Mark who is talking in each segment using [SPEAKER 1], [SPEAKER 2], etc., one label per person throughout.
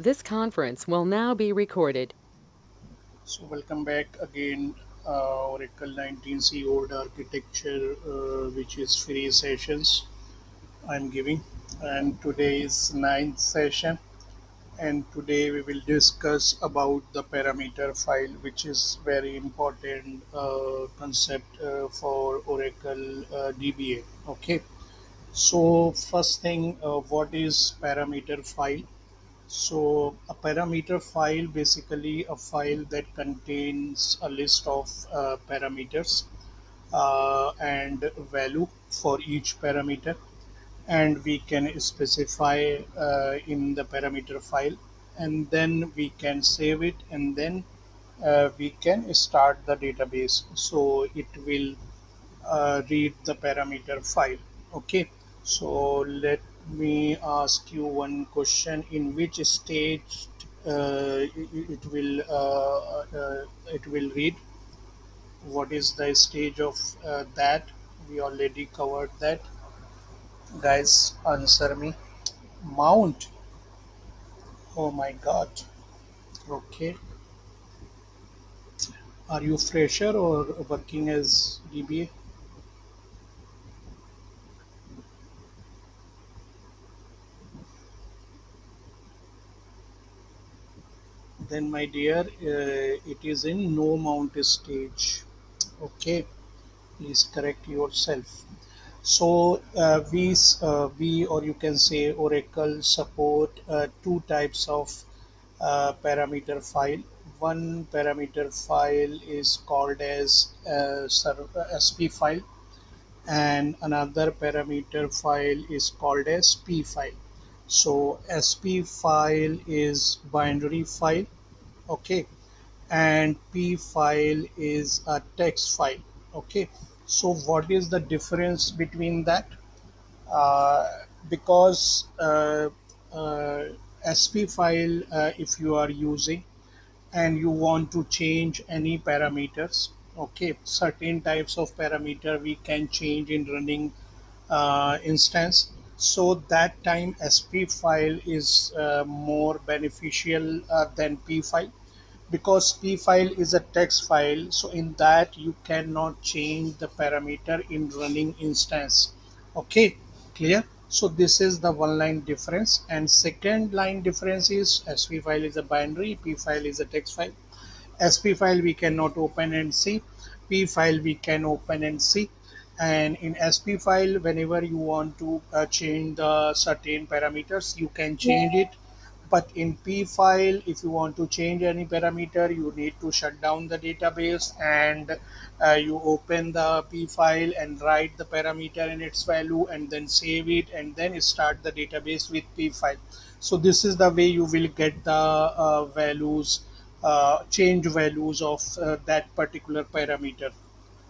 [SPEAKER 1] This conference will now be recorded.
[SPEAKER 2] So welcome back again, Oracle 19C Old Architecture, which is free sessions I'm giving, and today is ninth session, and today we will discuss about the parameter file, which is very important concept for Oracle DBA. Okay, so first thing, what is parameter file? So a parameter file basically a file that contains a list of parameters and value for each parameter, and we can specify in the parameter file, and then we can save it, and then we can start the database. So it will read the parameter file. Okay, so let me ask you one question: in which stage it will read? What is the stage of that? We already covered that. Guys, answer me. Mount. Oh my god. Okay, are you fresher or working as DBA? Then my dear, it is in no mount stage. Okay, please correct yourself. So we or you can say Oracle support two types of parameter file. One parameter file is called as SP file, and another parameter file is called as P file. So SP file is binary file, okay, and P file is a text file. Okay, so what is the difference between that? Because SP file, if you are using and you want to change any parameters, okay, certain types of parameter we can change in running instance. So that time SP file is more beneficial than P file, because P file is a text file, so in that you cannot change the parameter in running instance. Okay, clear? So this is the one line difference, and second line difference is SV file is a binary, P file is a text file. SP file we cannot open and see, P file we can open and see. And in SP file, whenever you want to change the certain parameters, you can change it. But in P file, if you want to change any parameter, you need to shut down the database, and you open the P file and write the parameter and its value, and then save it, and then start the database with P file. So this is the way you will get the values, change values of that particular parameter.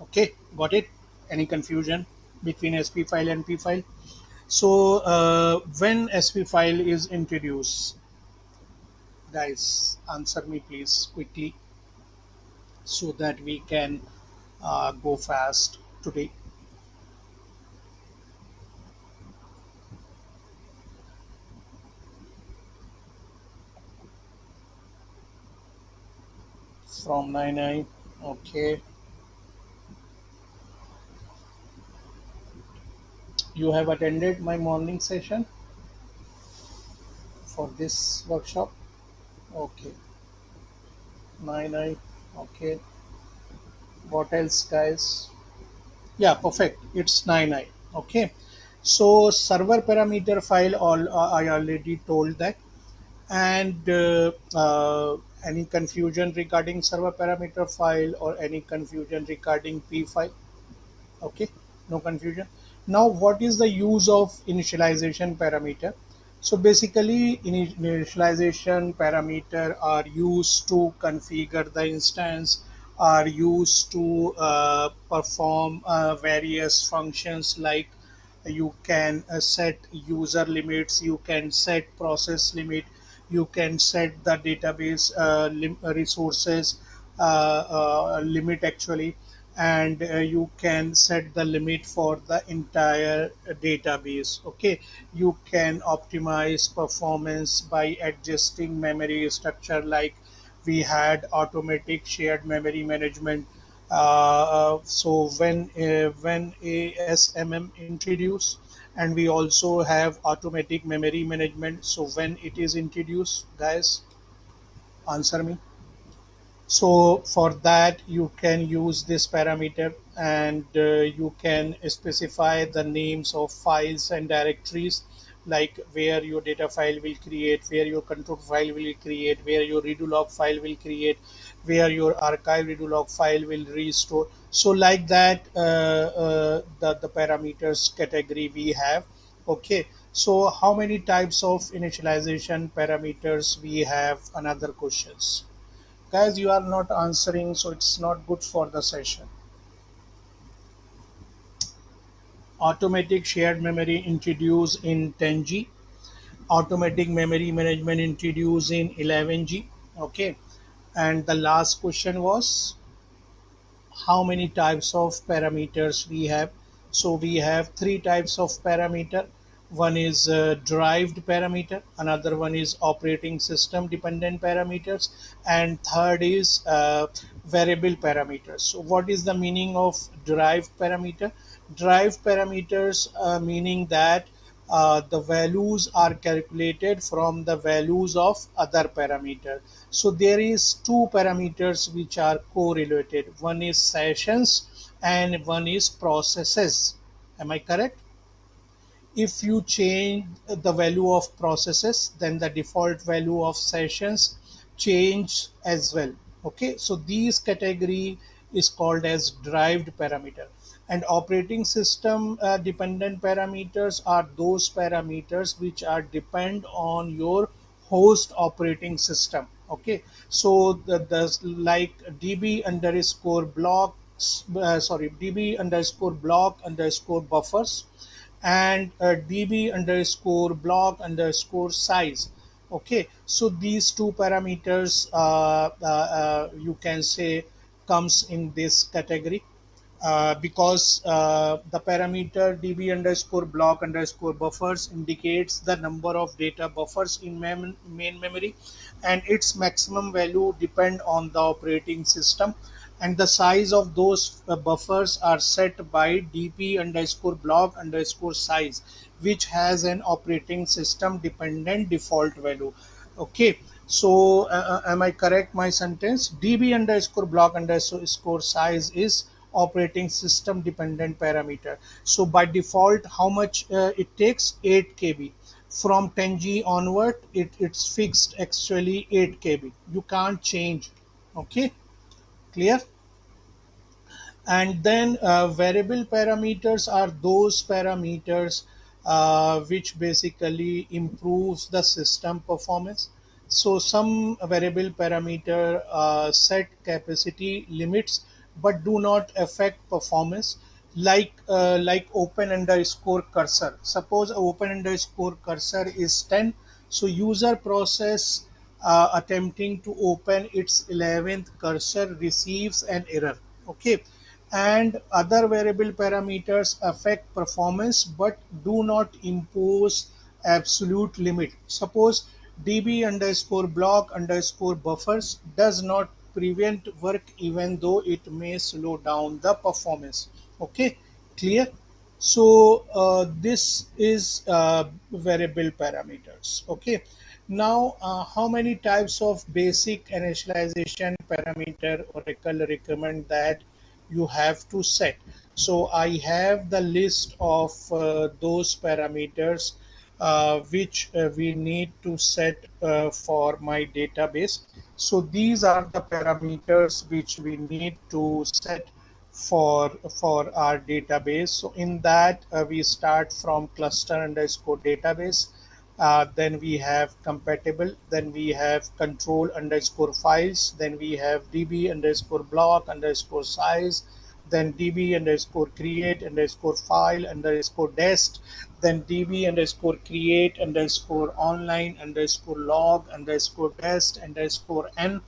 [SPEAKER 2] Okay, got it? Any confusion between SP file and P file? So when SP file is introduced, guys, answer me please quickly, so that we can go fast today. From 9 okay, you have attended my morning session for this workshop. Okay, 9 okay, what else guys? Yeah, perfect, it's 9 okay. So server parameter file, all I already told that. And any confusion regarding server parameter file, or any confusion regarding P file? Okay, no confusion. Now what is the use of initialization parameter? So basically initialization parameter are used to configure the instance, are used to perform various functions, like you can set user limits, you can set process limit, you can set the database resources limit actually, and you can set the limit for the entire database. Okay, you can optimize performance by adjusting memory structure, like we had automatic shared memory management. So when ASMM introduced, and we also have automatic memory management. So when it is introduced, guys, answer me. So for that, you can use this parameter, and you can specify the names of files and directories, like where your data file will create, where your control file will create, where your redo log file will create, where your archive redo log file will restore. So like that, the parameters category we have. Okay, so how many types of initialization parameters we have? Another questions. Guys, you are not answering, so it's not good for the session. Automatic shared memory introduced in 10G, automatic memory management introduced in 11G. Okay, and the last question was how many types of parameters we have. So we have three types of parameter. One is derived parameter, another one is operating system dependent parameters, and third is variable parameters. So what is the meaning of derived parameter? Derived parameters meaning that the values are calculated from the values of other parameter. So there is two parameters which are correlated. One is sessions and one is processes. Am I correct? If you change the value of processes, then the default value of sessions change as well. Okay, so these category is called as derived parameter. And operating system dependent parameters are those parameters which are depend on your host operating system. Okay, so the like db underscore blocks, sorry, db underscore block underscore buffers, and db underscore block underscore size. Okay, so these two parameters you can say comes in this category, because the parameter db underscore block underscore buffers indicates the number of data buffers in main memory, and its maximum value depend on the operating system, and the size of those buffers are set by dp underscore block underscore size, which has an operating system dependent default value. Okay, so am I correct my sentence? db underscore block underscore size is operating system dependent parameter. So by default, how much it takes? 8 KB. From 10G onward, it's fixed actually 8 KB. You can't change. Okay, clear? And then variable parameters are those parameters which basically improves the system performance. So some variable parameter set capacity limits but do not affect performance, like open underscore cursor. Suppose open underscore cursor is 10, so user process attempting to open its 11th cursor receives an error. Okay, and other variable parameters affect performance but do not impose absolute limit. Suppose db underscore block underscore buffers does not prevent work even though it may slow down the performance. Okay, clear? So this is variable parameters. Okay, now how many types of basic initialization parameter Oracle recommend that you have to set? So I have the list of those parameters which we need to set for my database. So these are the parameters which we need to set for our database. So in that we start from cluster underscore database, then we have compatible, then we have control underscore files, then we have db underscore block underscore size, then db underscore create underscore file underscore dest, then db underscore create underscore online underscore log underscore dest underscore n.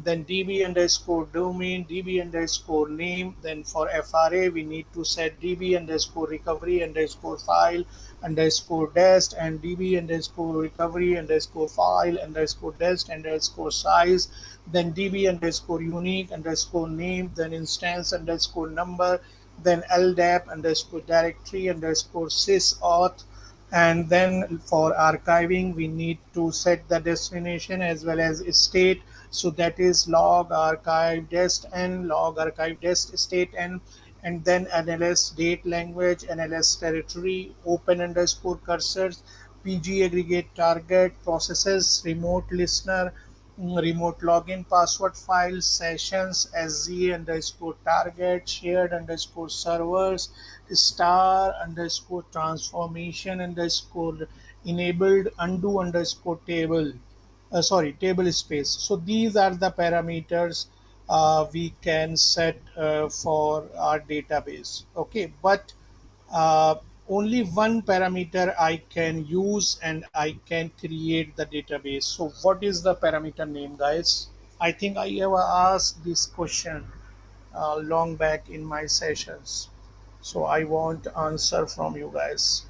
[SPEAKER 2] then DB underscore domain, DB underscore name. Then for FRA, we need to set DB underscore recovery underscore file underscore dest and DB underscore recovery underscore file underscore dest underscore size. Then DB underscore unique underscore name, then instance underscore number, then LDAP underscore directory underscore sysauth. And then for archiving we need to set the destination as well as state, so that is log archive dest and log archive dest state and then NLS date language, NLS territory, open underscore cursors, PG aggregate target processes, remote listener, remote login password file, sessions, SZ underscore target, shared underscore servers, star underscore transformation underscore enabled, undo underscore table, sorry, table space. So these are the parameters we can set for our database. Okay, but uh, only one parameter I can use and I can create the database. So what is the parameter name, guys? I think I have asked this question long back in my sessions. So I want answer from you guys.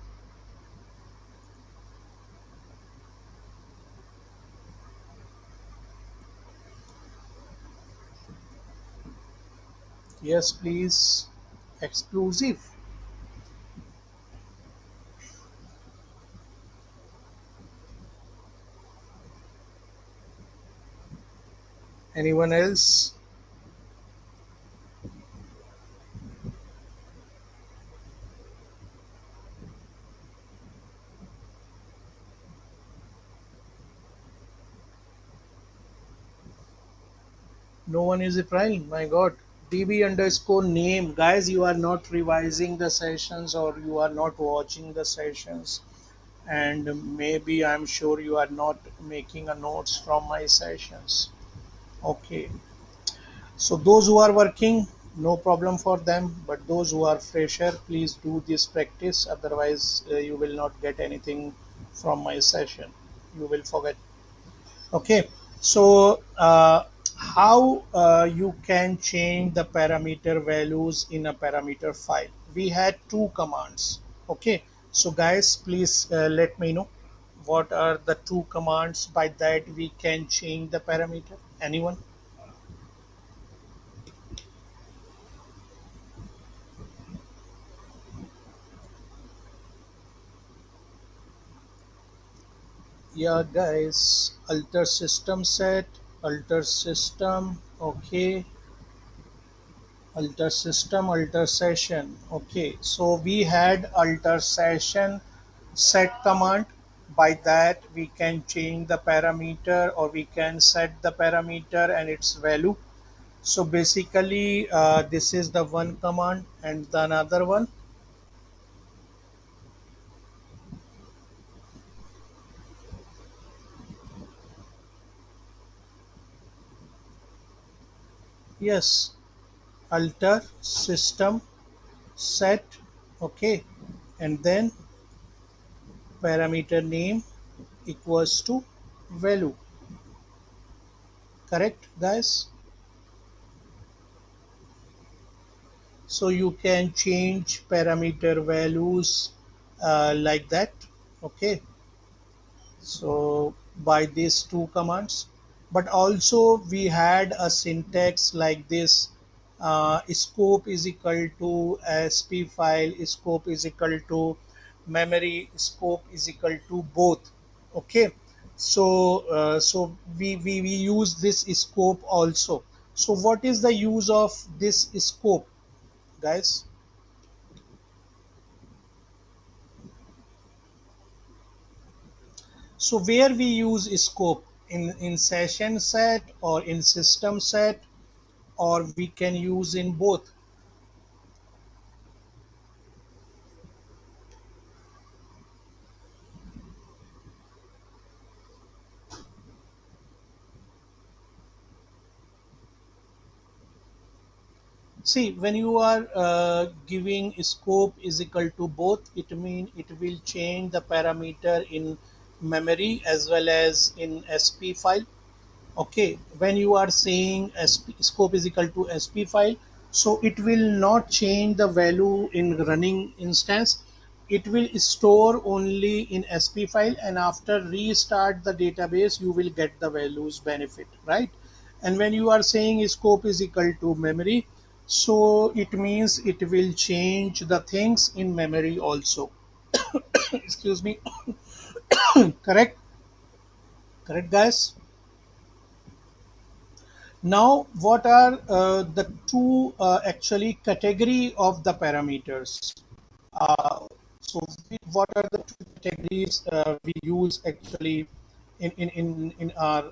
[SPEAKER 2] Yes, please. Exclusive. Anyone else? No one is replying. My God. DB underscore name. Guys, you are not revising the sessions or you are not watching the sessions. And maybe I'm sure you are not making a notes from my sessions. Okay. So those who are working, no problem for them. But those who are fresher, please do this practice. Otherwise, you will not get anything from my session. You will forget. Okay, so how you can change the parameter values in a parameter file? We had two commands. Okay, so guys, please let me know what are the two commands by that we can change the parameter. Anyone? Yeah, guys, alter system set, alter system. Okay, alter system, alter session. Okay, so we had alter session set command. By that we can change the parameter or we can set the parameter and its value. So basically this is the one command and the another one. Yes, alter system set. Okay, and then parameter name equals to value. Correct, guys? So you can change parameter values like that. Okay, so by these two commands, but also we had a syntax like this, scope is equal to sp file, scope is equal to memory, scope is equal to both. Okay, so we use this scope also. So what is the use of this scope, guys? So where we use scope, in session set or in system set, or we can use in both. See, when you are giving scope is equal to both, it means it will change the parameter in memory as well as in SP file. Okay, when you are saying scope is equal to sp file, so it will not change the value in running instance. It will store only in sp file, and after restart the database you will get the values benefit, right? And when you are saying scope is equal to memory, so it means it will change the things in memory also. Excuse me. Correct, correct guys. Now, what are the two actually category of the parameters? Uh, so, what are the two categories we use actually in our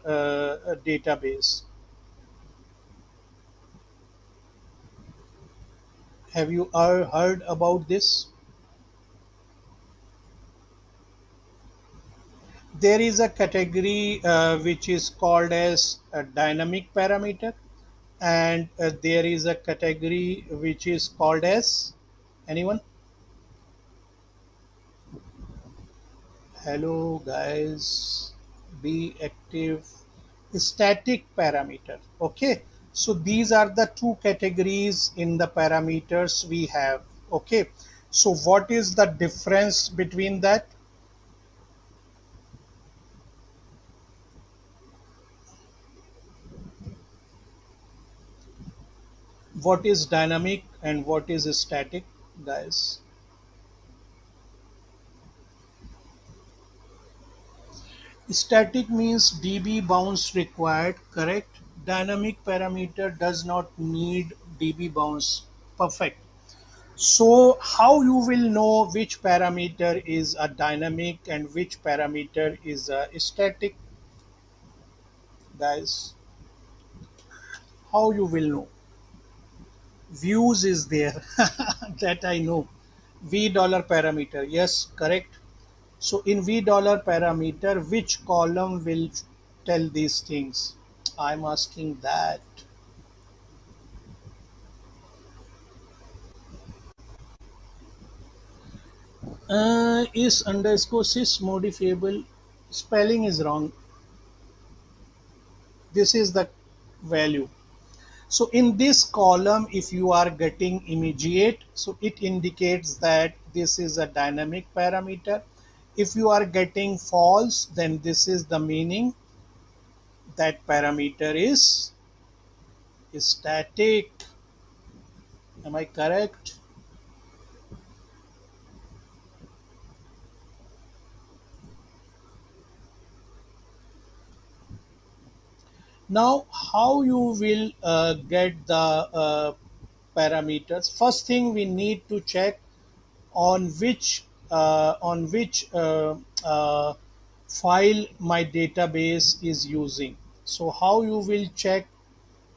[SPEAKER 2] database? Have you heard about this? There is a category which is called as a dynamic parameter, and there is a category which is called as anyone? Hello guys, be active. Static parameter. Okay, so these are the two categories in the parameters we have. Okay, so what is the difference between that? What is dynamic and what is static, guys? Static means DB bounce required, correct? Dynamic parameter does not need DB bounce. Perfect. So how you will know which parameter is a dynamic and which parameter is a static, guys? How you will know? Views is there. That I know. V dollar parameter. Yes, correct. So in V dollar parameter, which column will tell these things? I'm asking that. Is underscore sys modifiable? Spelling is wrong. This is the value. So in this column, if you are getting immediate, so it indicates that this is a dynamic parameter. If you are getting false, then this is the meaning that parameter is static. Am I correct? Now, how you will get the parameters? First thing we need to check on which file my database is using. So how you will check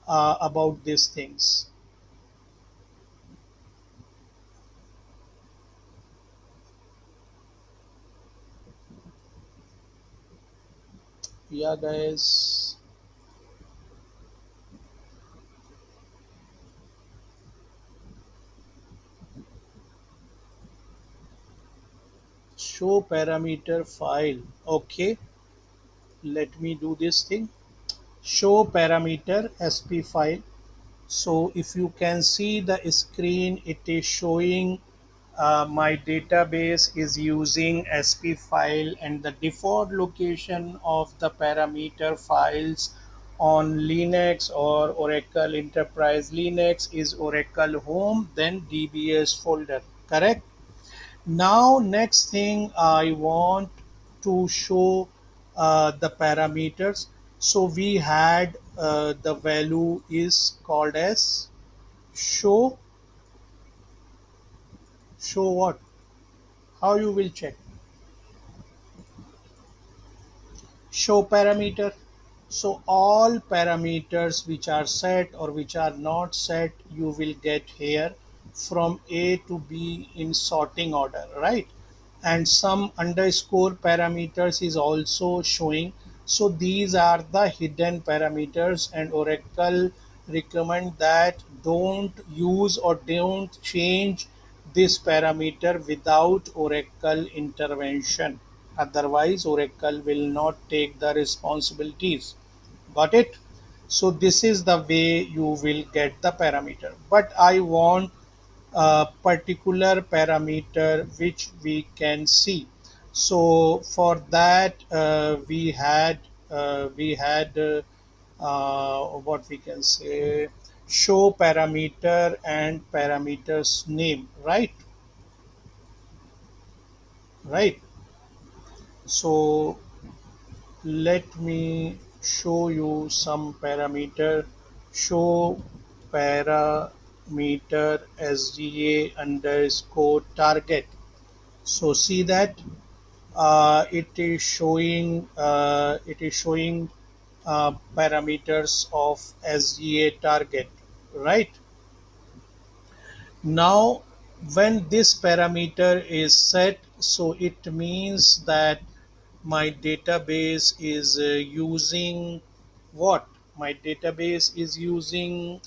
[SPEAKER 2] about these things? Yeah, guys, show parameter file. Okay, let me do this thing. Show parameter sp file. So if you can see the screen, it is showing my database is using sp file, and the default location of the parameter files on Linux or Oracle Enterprise Linux is Oracle Home, then DBS folder, correct? Now next thing I want to show the parameters. So we had the value is called as show. Show what? How you will check? Show parameter. So all parameters which are set or which are not set, you will get here from A to B in sorting order, right? And some underscore parameters is also showing. So these are the hidden parameters, and Oracle recommend that don't use or don't change this parameter without Oracle intervention. Otherwise, Oracle will not take the responsibilities. Got it? So this is the way you will get the parameter. But I want a particular parameter which we can see. So for that what we can say, show parameter and parameters name, right. So let me show you some parameter. Show parameter SGA underscore target. So see that it is showing parameters of SGA target, right. Now when this parameter is set, so it means that my database is using what? My database is using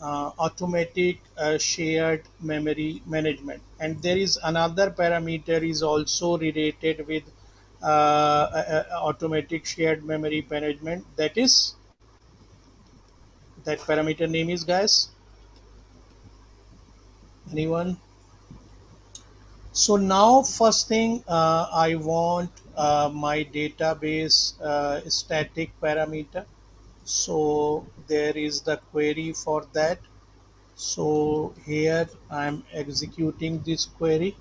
[SPEAKER 2] automatic shared memory management, and there is another parameter is also related with automatic shared memory management. That parameter name is, guys, anyone? So now first thing, I want my database static parameter. So there is the query for that. So here I'm executing this query.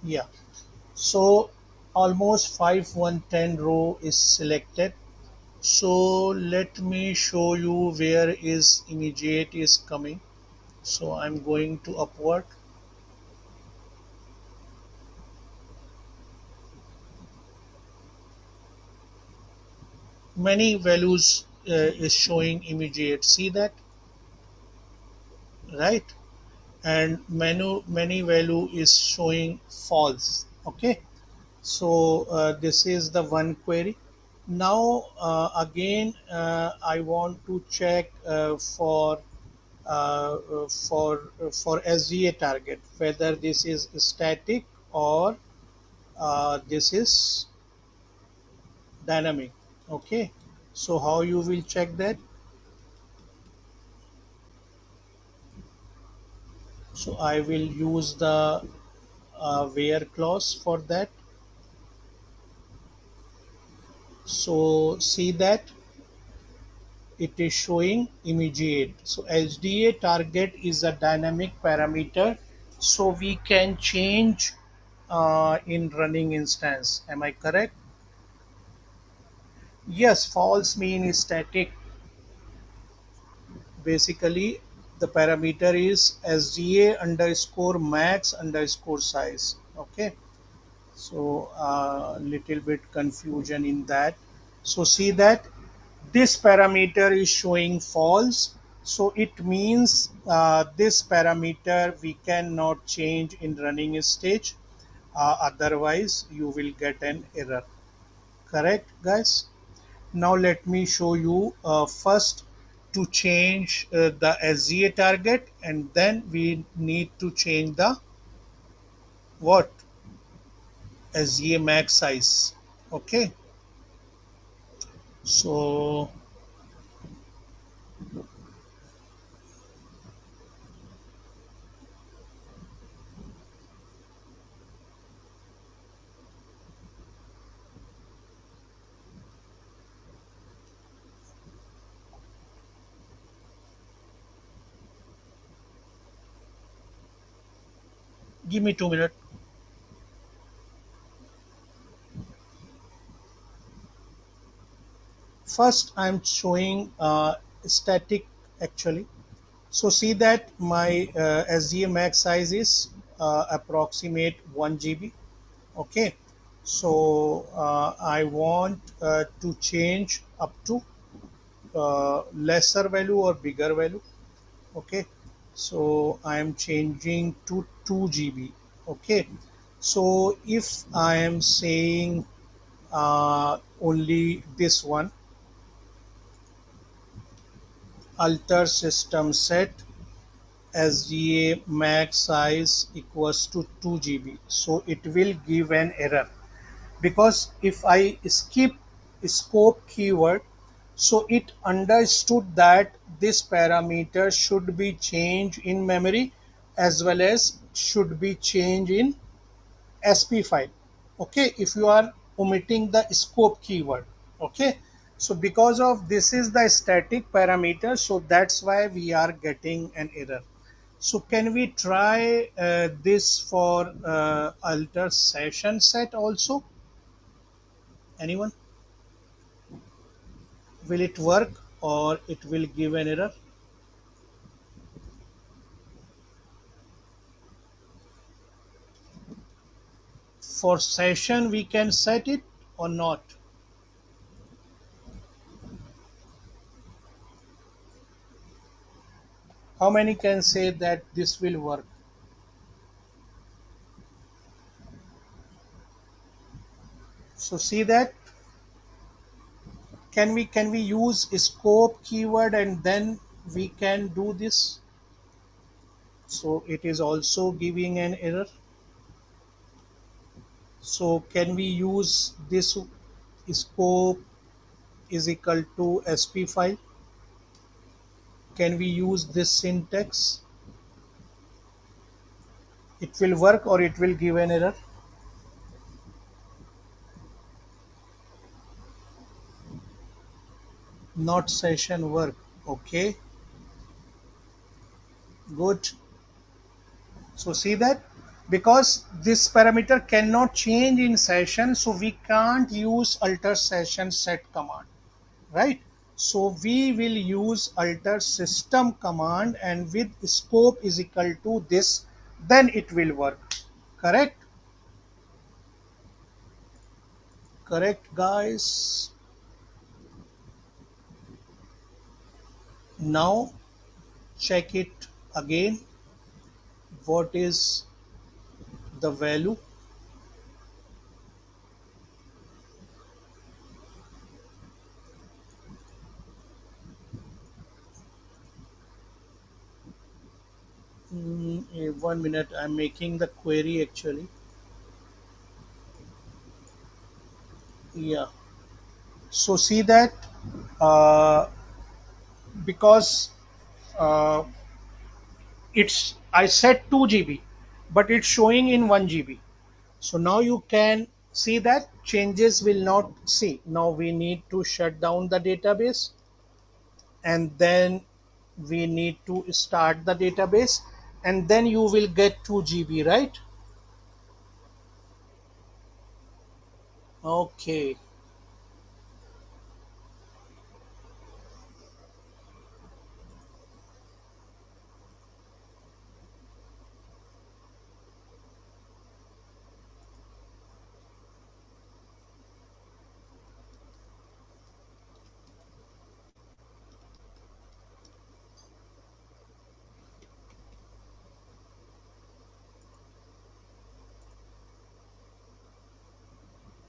[SPEAKER 2] Yeah. So almost 5110 row is selected. So let me show you where is immediate is coming. So I'm going to upward. Many values is showing immediate. See that, right? And many value is showing false. Okay. So this is the one query. Now again, I want to check for SGA target whether this is static or this is dynamic. Okay. So how you will check that? So I will use the where clause for that. So see that it is showing immediate. So SDA target is a dynamic parameter, so we can change in running instance. Am I correct? Yes, false mean is static. Basically, the parameter is SDA underscore max underscore size. Okay. So little bit confusion in that. So see that this parameter is showing false, so it means this parameter we cannot change in running stage, otherwise you will get an error. Correct, guys? Now let me show you first to change the SGA target, and then we need to change the what? SGA max size. Okay. So give me 2 minutes. First, I'm showing static actually. So see that my SGA max size is approximate 1 GB. Okay. So I want to change up to lesser value or bigger value. Okay. So I am changing to 2 GB. Okay. So if I am saying only this one, alter system set SGA max size equals to 2 GB. So it will give an error because if I skip scope keyword, so it understood that this parameter should be changed in memory as well as should be changed in SP file. Okay, if you are omitting the scope keyword. Okay, so because of this is the static parameter, so that's why we are getting an error. So can we try this for alter session set also? Anyone? Will it work or it will give an error? For session we can set it or not? How many can say that this will work? So see that can we use scope keyword and then we can do this? So it is also giving an error. So can we use this scope is equal to SP file? Can we use this syntax? It will work or it will give an error? Not session work. Okay, good. So see that because this parameter cannot change in session, so we can't use alter session set command, right? So we will use alter system command and with scope is equal to this, then it will work. Correct? Correct, guys. Now check it again. What is the value? Mm, 1 minute. I'm making the query actually. Yeah. So see that because uh, it's I set 2 GB, but it's showing in 1 GB. So now you can see that changes will not see. Now we need to shut down the database and then we need to start the database and then you will get 2 GB, right? Okay.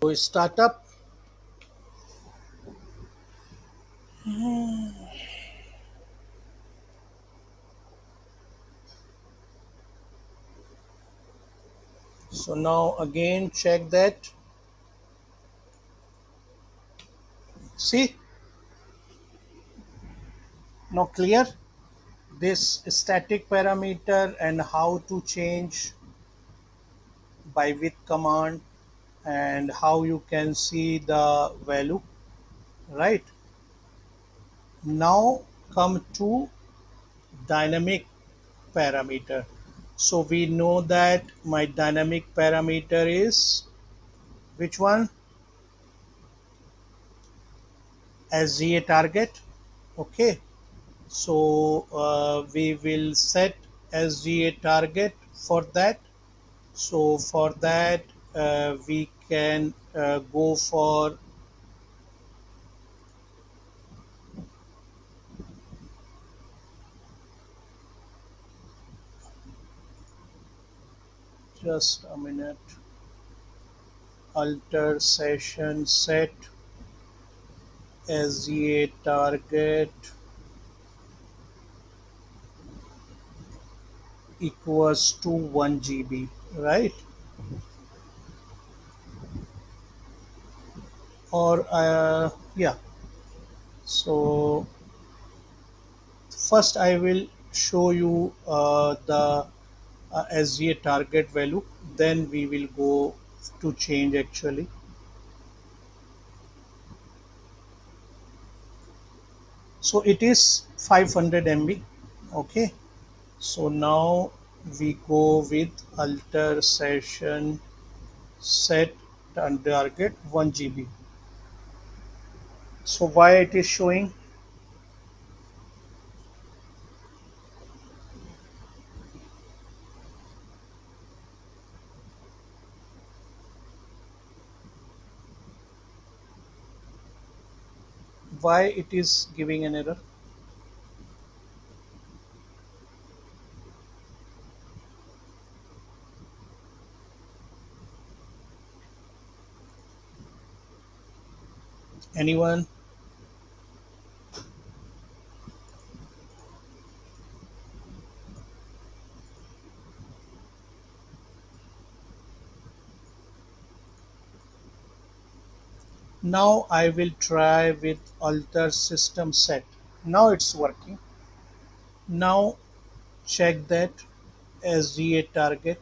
[SPEAKER 2] So start up. So now again check that. See, now clear this static parameter and how to change by with command and how you can see the value, right? Now come to dynamic parameter. So we know that my dynamic parameter is which one? SGA target. Okay, so we will set SGA target for that. So for that we can go for just a minute. Alter session set SGA target equals to 1 GB, right? Or yeah. So first I will show you the SGA target value, then we will go to change actually. So it is 500 MB. Okay, so now we go with alter session set and target 1 GB. So why it is showing? Why it is giving an error? Anyone? Now I will try with alter system set. Now it's working. Now check that SDA target.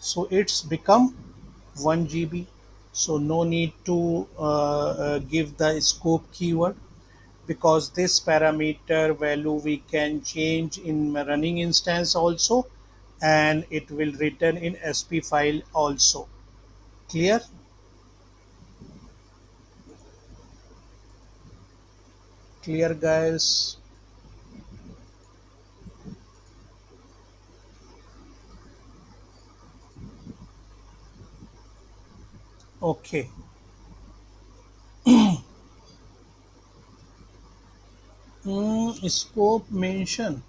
[SPEAKER 2] So it's become 1 GB. So no need to give the scope keyword, because this parameter value we can change in running instance also, and it will return in SP file also. Clear? Clear, guys? Okay. Scope mention.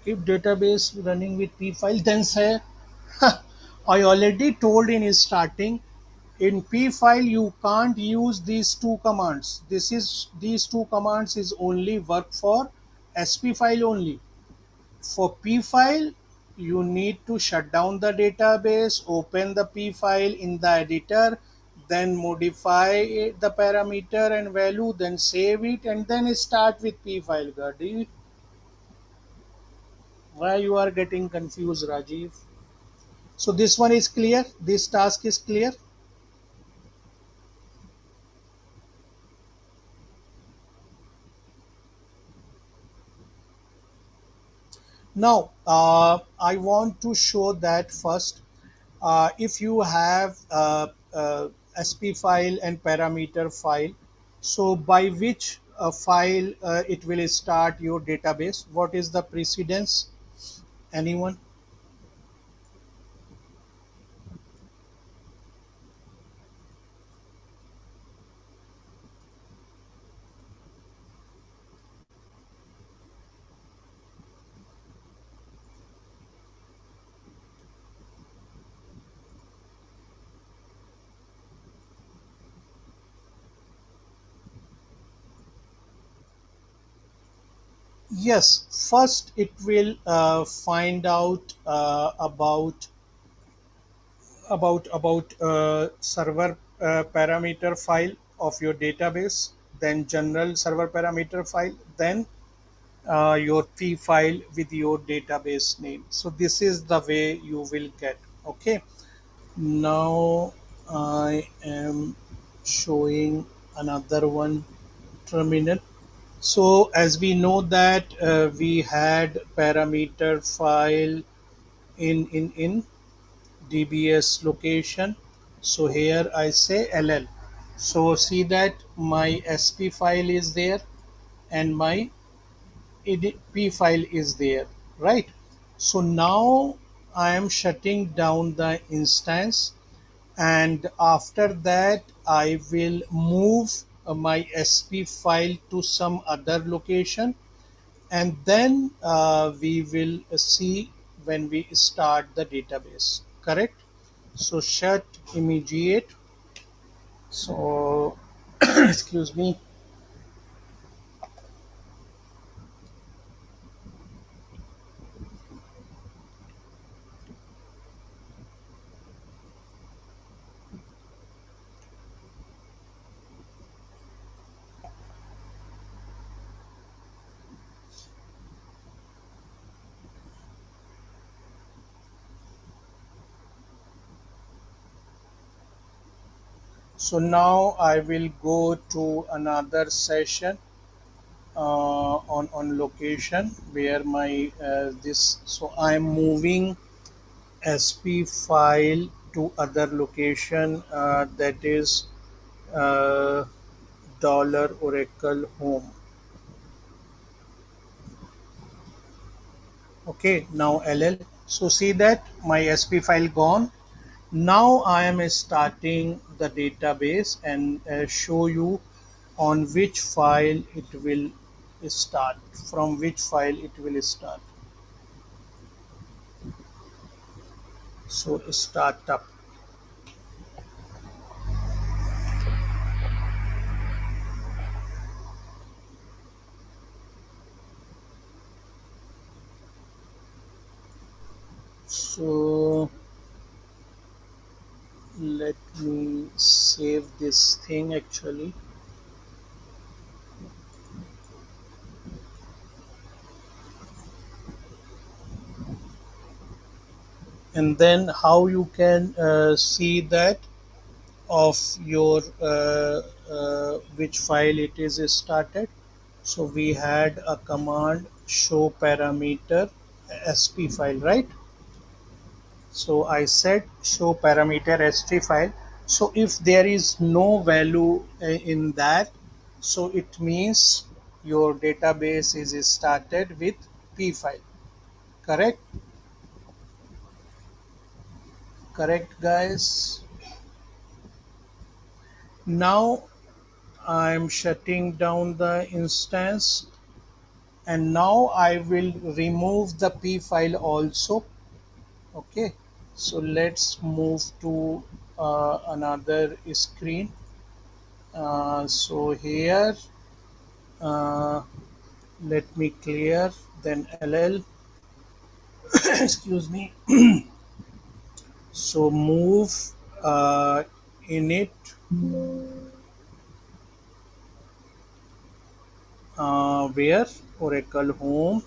[SPEAKER 2] If database running with p file, then say I already told in starting, in p file you can't use these two commands. These two commands is only work for sp file only. For p file you need to shut down the database, open the p file in the editor, then modify the parameter and value, then save it, and then start with p file. Gadi, why you are getting confused, Rajiv? So this one is clear. This task is clear. Now I want to show that first. If you have SP file and parameter file, so by which file it will start your database? What is the precedence? Anyone? Yes, first it will find out about server parameter file of your database, then general server parameter file, then your p file with your database name. So this is the way you will get. Okay, now I am showing another one terminal. So as we know that we had parameter file in DBS location. So here I say LL. So see that my SP file is there and my p file is there, right? So now I am shutting down the instance, and after that I will move my SP file to some other location, and then we will see when we start the database. Correct? So shut immediate. So excuse me. So now I will go to another session on location where my this. So I'm moving SP file to other location, that is uh, dollar Oracle home. Okay, now LL. So see that my SP file gone. Now I am starting the database and show you on which file it will start, from which file it will start. So startup. So let me save this thing actually. And then how you can see that of your which file it is started. So we had a command show parameter sp file, right? So I said show parameter sp file. So if there is no value in that, so it means your database is started with p file. Correct? Correct, guys. Now I'm shutting down the instance, and now I will remove the p file also. Okay, so let's move to another screen. So here, uh, let me clear, then LL. Excuse me. So move uh, init where Oracle home.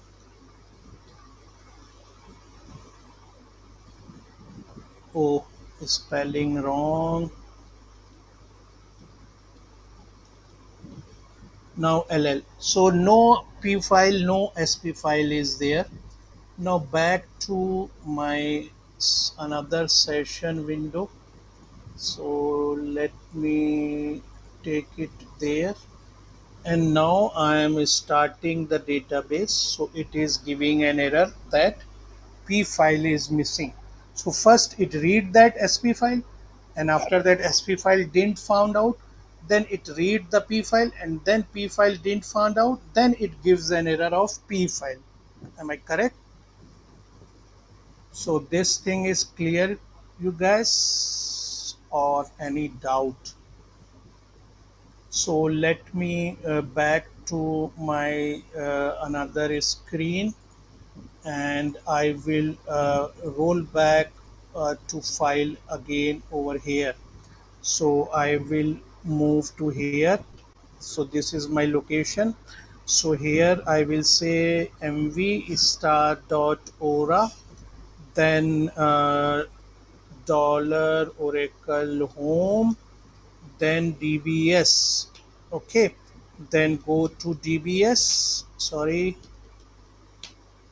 [SPEAKER 2] Oh, spelling wrong. Now LL. So no P file, no SP file is there. Now back to my another session window. So let me take it there. And now I am starting the database. So it is giving an error that P file is missing. So first it read that SP file, and after that SP file didn't found out, then it read the P file, and then P file didn't found out, then it gives an error of P file. Am I correct? So this thing is clear, you guys, or any doubt? So let me back to my another screen, and I will roll back to file again over here. So I will move to here. So this is my location. So here I will say mv star dot aura, then dollar oracle home, then dbs. Okay, then go to dbs, sorry,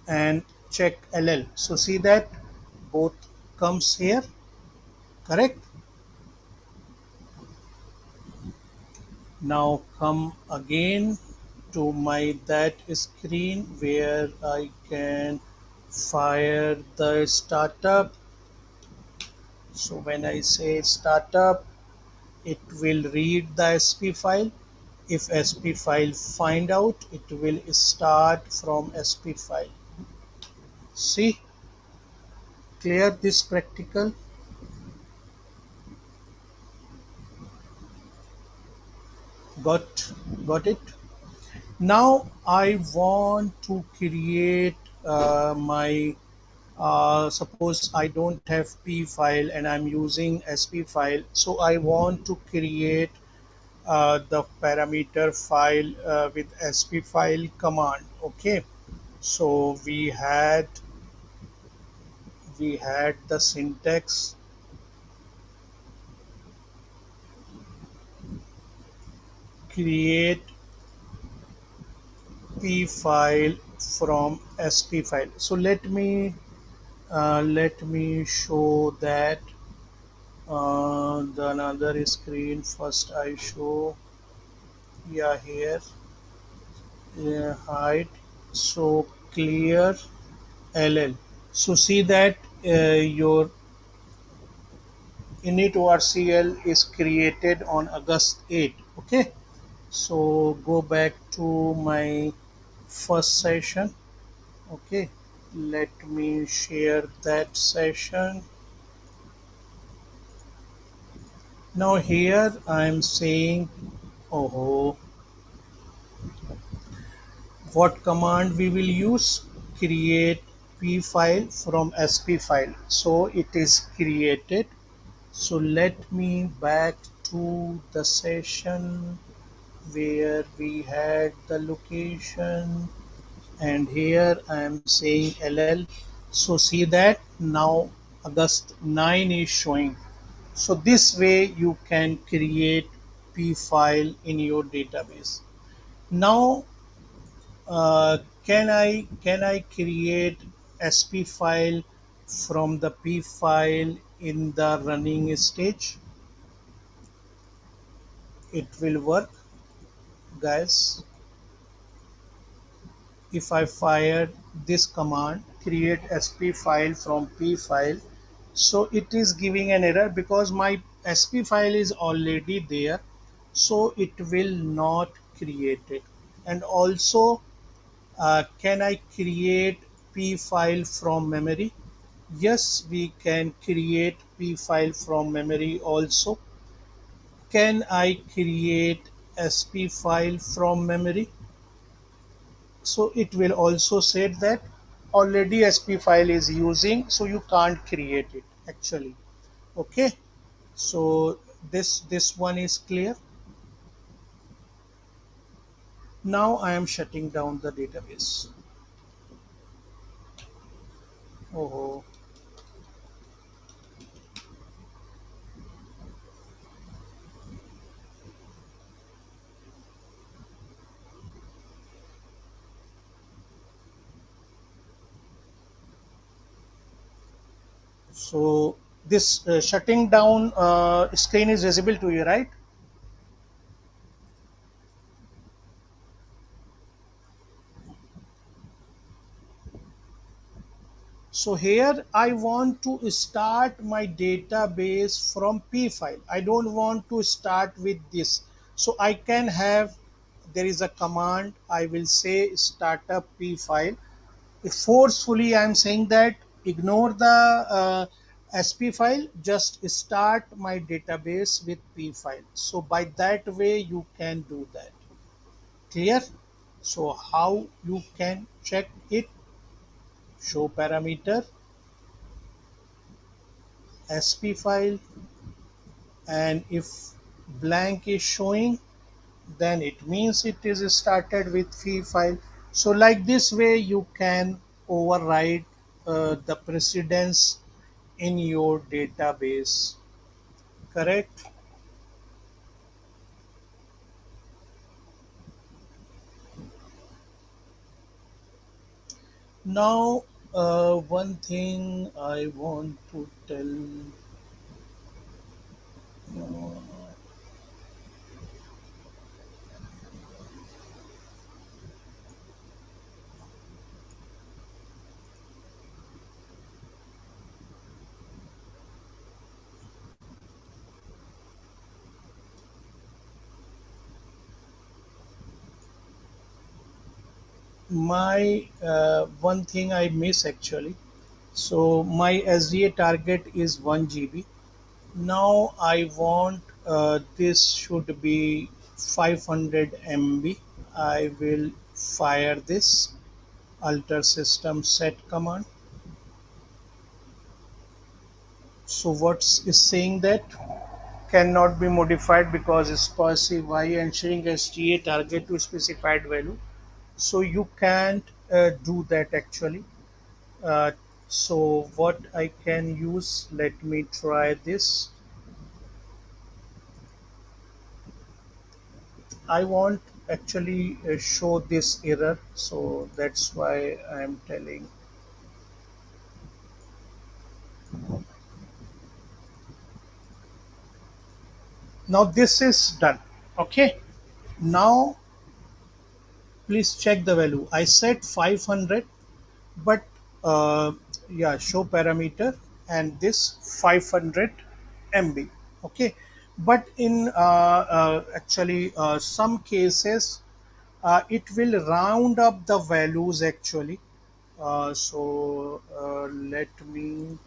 [SPEAKER 2] and check ll. So see that both comes here. Correct? Now come again to my that screen where I can fire the startup. So when I say startup, it will read the sp file. If sp file find out, it will start from sp file. See, clear this practical? Got it? Now I want to create my suppose I don't have P file and I'm using SP file, so I want to create the parameter file with SP file command. Okay, so we had the syntax. create P file from SP file. So let me show that the another screen. First I show, yeah, here, height. So clear LL. So see that your init ORCL is created on August 8. Okay. So go back to my first session. Okay. Let me share that session. Now here I am saying, oh, what command we will use? Create P file from SP file. So it is created. So let me back to the session where we had the location, and here I am saying LL. So see that now August 9 is showing. So this way you can create P file in your database. Now can I create SP file from the P file in the running stage? It will work, guys. If I fire this command, create SP file from P file, so it is giving an error because my SP file is already there, so it will not create it. And also, can I create P file from memory? Yes, we can create P file from memory also. Can I create SP file from memory? So it will also say that already SP file is using, so you can't create it actually. Okay, so this one is clear. Now I am shutting down the database. Oh, so this shutting down screen is visible to you, right? So here I want to start my database from P file. I don't want to start with this. So I can have, there is a command, I will say startup P file. Forcefully I am saying that ignore the SP file, just start my database with P file. So by that way you can do that. Clear? So how you can check it? Show parameter, SP file, and if blank is showing, then it means it is started with fee file. So like this way you can override the precedence in your database. Correct? Now one thing I want to tell, my one thing I miss actually. So my SDA target is 1 GB. Now I want this should be 500 MB. I will fire this alter system set command. So what's is saying that cannot be modified because specify ensuring STA target to specified value. So you can't do that actually. Uh, so what I can use, let me try this. I want actually show this error, so that's why I'm telling. Now this is done. Okay, now please check the value. I set 500, but yeah, show parameter and this 500 MB. Okay, but in actually some cases it will round up the values actually. Let me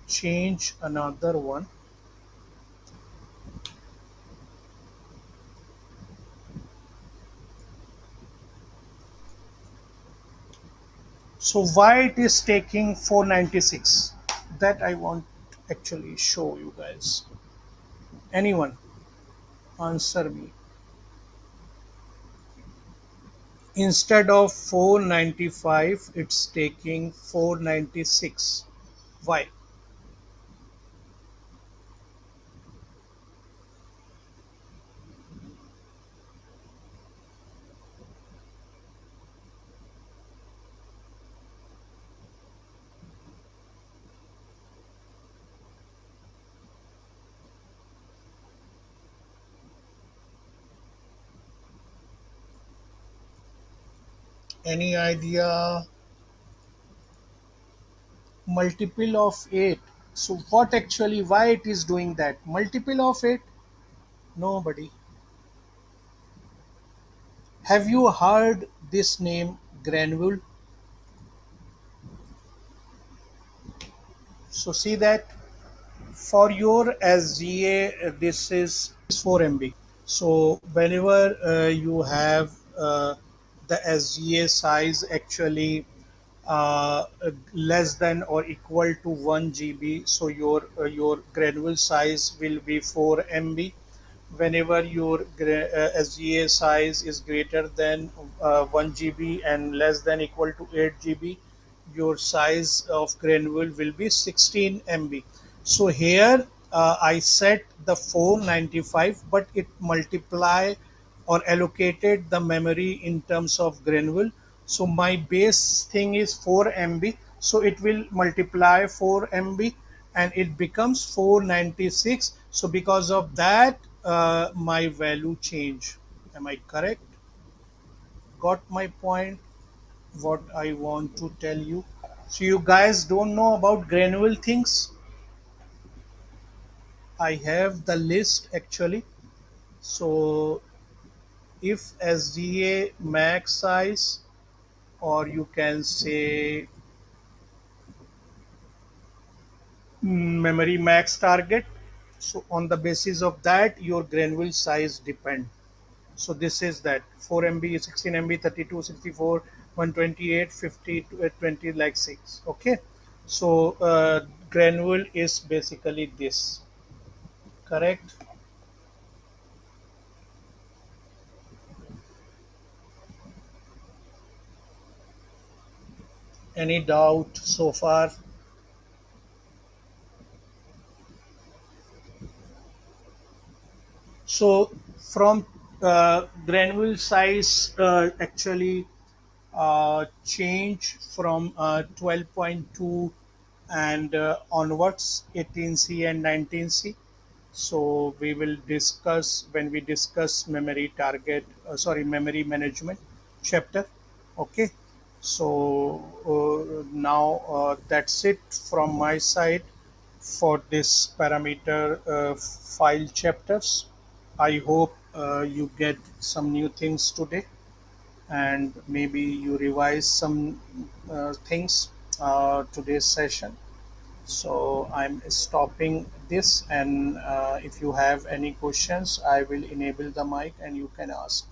[SPEAKER 2] change another one. So why it is taking 496? That I want actually show you guys. Anyone answer me? Instead of 495, it's taking 496. Why? Any idea? Multiple of 8. So what actually, why it is doing that? Multiple of 8? Nobody. Have you heard this name granule? So see that for your SGA, this is 4 MB. So whenever you have the SGA size actually less than or equal to 1 GB, so your granule size will be 4 MB. Whenever your SGA size is greater than 1 GB and less than equal to 8 GB, your size of granule will be 16 MB. So here I set the 495, but it multiply or allocated the memory in terms of granule. So my base thing is 4 MB. So it will multiply 4 MB and it becomes 496. So because of that, my value change. Am I correct? Got my point? What I want to tell you. So you guys don't know about granule things. I have the list actually. So if SDA max size, or you can say memory max target. So on the basis of that, your granule size depend. So this is that 4 MB, 16 MB, 32, 64, 128, 50, 20 like 6. Okay. So granule is basically this. Correct? Any doubt so far? So from granule size actually change from 12.2 and onwards 18C and 19C. So we will discuss when we discuss memory target, sorry, memory management chapter. Okay. So now that's it from my side for this parameter file chapters. I hope you get some new things today and maybe you revise some things today's session. So I'm stopping this, and if you have any questions, I will enable the mic and you can ask.